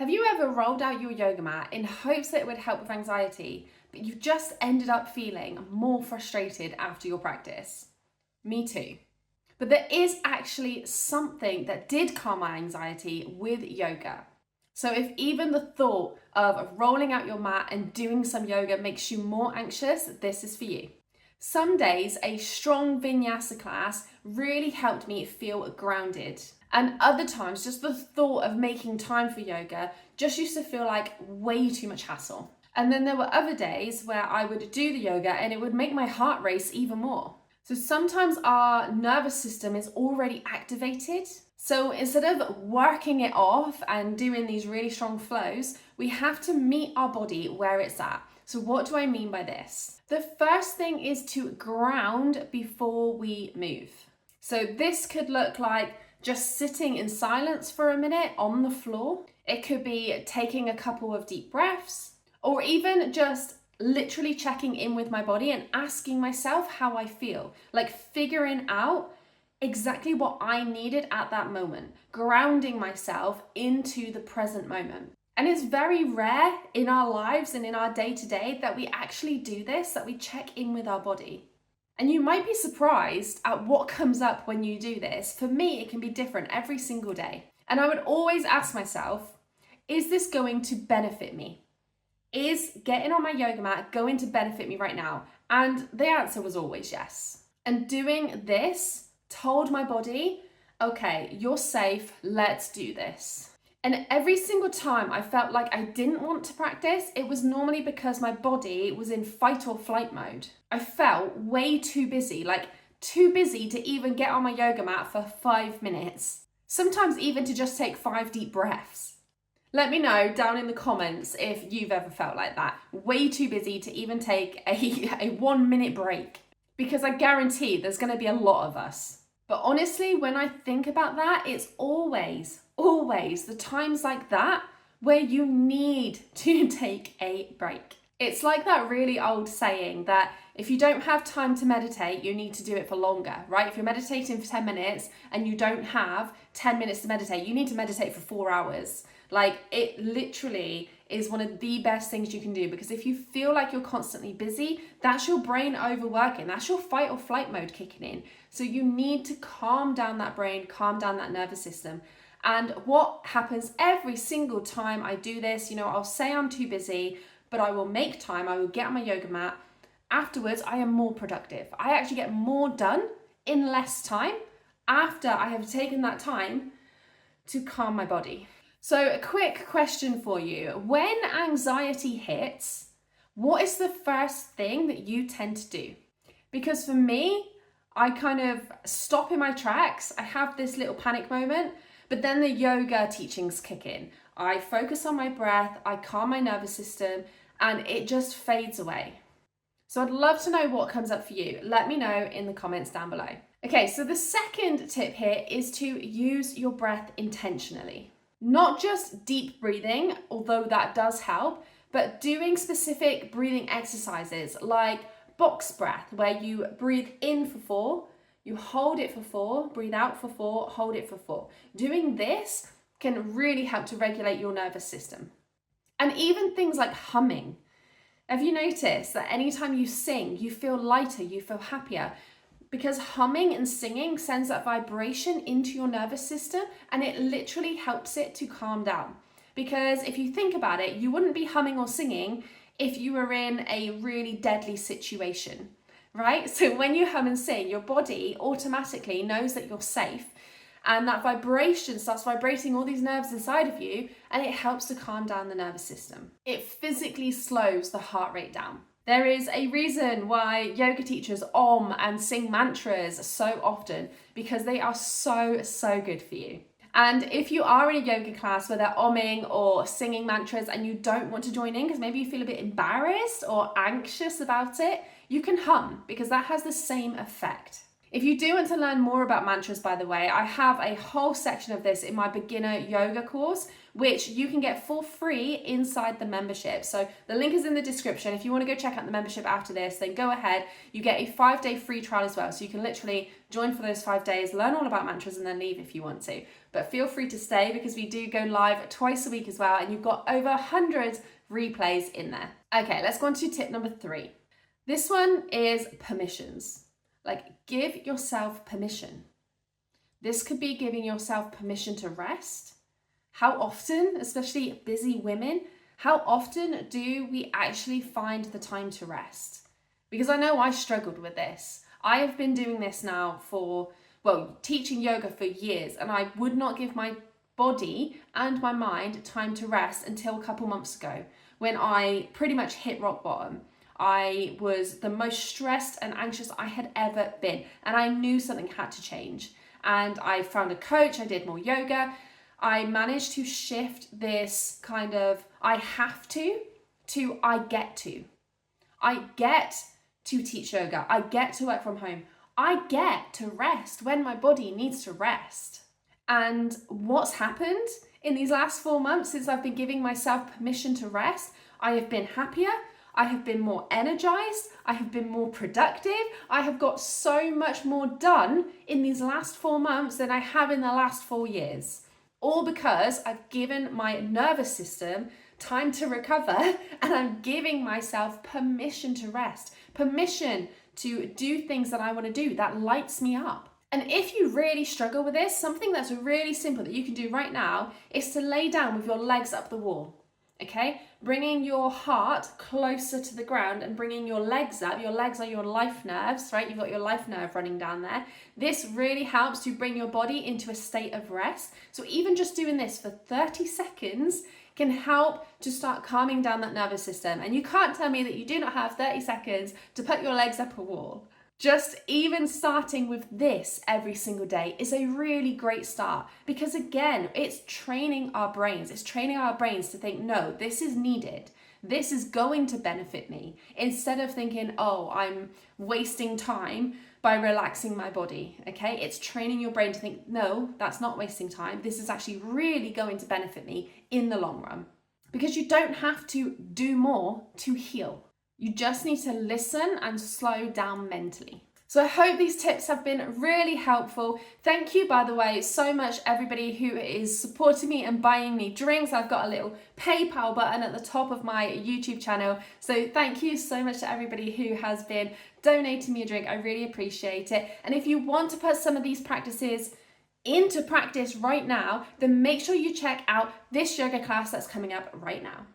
Have you ever rolled out your yoga mat in hopes that it would help with anxiety, but you just ended up feeling more frustrated after your practice? Me too. But there is actually something that did calm my anxiety with yoga. So if even the thought of rolling out your mat and doing some yoga makes you more anxious, this is for you. Some days, a strong vinyasa class really helped me feel grounded. And other times, just the thought of making time for yoga just used to feel like way too much hassle. And then there were other days where I would do the yoga and it would make my heart race even more. So sometimes our nervous system is already activated. So instead of working it off and doing these really strong flows, we have to meet our body where it's at. So what do I mean by this? The first thing is to ground before we move. So this could look like just sitting in silence for a minute on the floor. It could be taking a couple of deep breaths, or even just literally checking in with my body and asking myself how I feel, like figuring out exactly what I needed at that moment, grounding myself into the present moment. And it's very rare in our lives and in our day-to-day that we actually do this, that we check in with our body. And you might be surprised at what comes up when you do this. For me, it can be different every single day. And I would always ask myself, is this going to benefit me? Is getting on my yoga mat going to benefit me right now? And the answer was always yes. And doing this told my body, okay, you're safe, let's do this. And every single time I felt like I didn't want to practice, it was normally because my body was in fight or flight mode. I felt way too busy, like too busy to even get on my yoga mat for 5 minutes. Sometimes even to just take 5 deep breaths. Let me know down in the comments if you've ever felt like that. Way too busy to even take a 1 minute break. Because I guarantee there's going to be a lot of us. But honestly, when I think about that, it's always the times like that where you need to take a break. It's like that really old saying that if you don't have time to meditate, you need to do it for longer, right? If you're meditating for 10 minutes and you don't have 10 minutes to meditate, you need to meditate for 4 hours. Like, it literally is one of the best things you can do, because if you feel like you're constantly busy, that's your brain overworking. That's your fight or flight mode kicking in. So you need to calm down that brain, calm down that nervous system. And what happens every single time I do this, I'll say I'm too busy, but I will make time. I will get on my yoga mat. Afterwards, I am more productive. I actually get more done in less time after I have taken that time to calm my body. So a quick question for you. When anxiety hits, what is the first thing that you tend to do? Because for me, I kind of stop in my tracks. I have this little panic moment, but then the yoga teachings kick in. I focus on my breath, I calm my nervous system, and it just fades away. So I'd love to know what comes up for you. Let me know in the comments down below. Okay, so the second tip here is to use your breath intentionally. Not just deep breathing, although that does help, but doing specific breathing exercises like box breath, where you breathe in for 4, you hold it for 4, breathe out for 4, hold it for 4. Doing this can really help to regulate your nervous system. And even things like humming. Have you noticed that anytime you sing, you feel lighter, you feel happier? Because humming and singing sends that vibration into your nervous system, and it literally helps it to calm down. Because if you think about it, you wouldn't be humming or singing if you were in a really deadly situation, right? So when you hum and sing, your body automatically knows that you're safe, and that vibration starts vibrating all these nerves inside of you, and it helps to calm down the nervous system. It physically slows the heart rate down. There is a reason why yoga teachers and sing mantras so often, because they are so good for you. And if you are in a yoga class where they're omming or singing mantras and you don't want to join in because maybe you feel a bit embarrassed or anxious about it, you can hum, because that has the same effect. If you do want to learn more about mantras, by the way, I have a whole section of this in my beginner yoga course, which you can get for free inside the membership. So the link is in the description. If you want to go check out the membership after this, then go ahead. You get a 5-day free trial as well. So you can literally join for those 5 days, learn all about mantras, and then leave if you want to. But feel free to stay because we do go live twice a week as well. And you've got over 100 replays in there. Okay, let's go on to tip number 3. This one is permissions. Like, give yourself permission. This could be giving yourself permission to rest. How often, especially busy women, how often do we actually find the time to rest? Because I know I struggled with this. I have been doing this now teaching yoga for years, and I would not give my body and my mind time to rest until a couple months ago, when I pretty much hit rock bottom. I was the most stressed and anxious I had ever been, and I knew something had to change. And I found a coach, I did more yoga. I managed to shift this kind of I have to I get to. I get to teach yoga. I get to work from home. I get to rest when my body needs to rest. And what's happened in these last 4 months since I've been giving myself permission to rest? I have been happier. I have been more energized, I have been more productive, I have got so much more done in these last 4 months than I have in the last 4 years. All because I've given my nervous system time to recover, and I'm giving myself permission to rest, permission to do things that I want to do that lights me up. And if you really struggle with this, something that's really simple that you can do right now is to lay down with your legs up the wall. Okay, bringing your heart closer to the ground and bringing your legs up. Your legs are your life nerves, right? You've got your life nerve running down there. This really helps to bring your body into a state of rest. So even just doing this for 30 seconds can help to start calming down that nervous system. And you can't tell me that you do not have 30 seconds to put your legs up a wall. Just even starting with this every single day is a really great start, because again, it's training our brains. It's training our brains to think, no, this is needed. This is going to benefit me. Instead of thinking, oh, I'm wasting time by relaxing my body, okay? It's training your brain to think, no, that's not wasting time. This is actually really going to benefit me in the long run. Because you don't have to do more to heal. You just need to listen and slow down mentally. So I hope these tips have been really helpful. Thank you, by the way, so much everybody who is supporting me and buying me drinks. I've got a little PayPal button at the top of my YouTube channel. So thank you so much to everybody who has been donating me a drink. I really appreciate it. And if you want to put some of these practices into practice right now, then make sure you check out this yoga class that's coming up right now.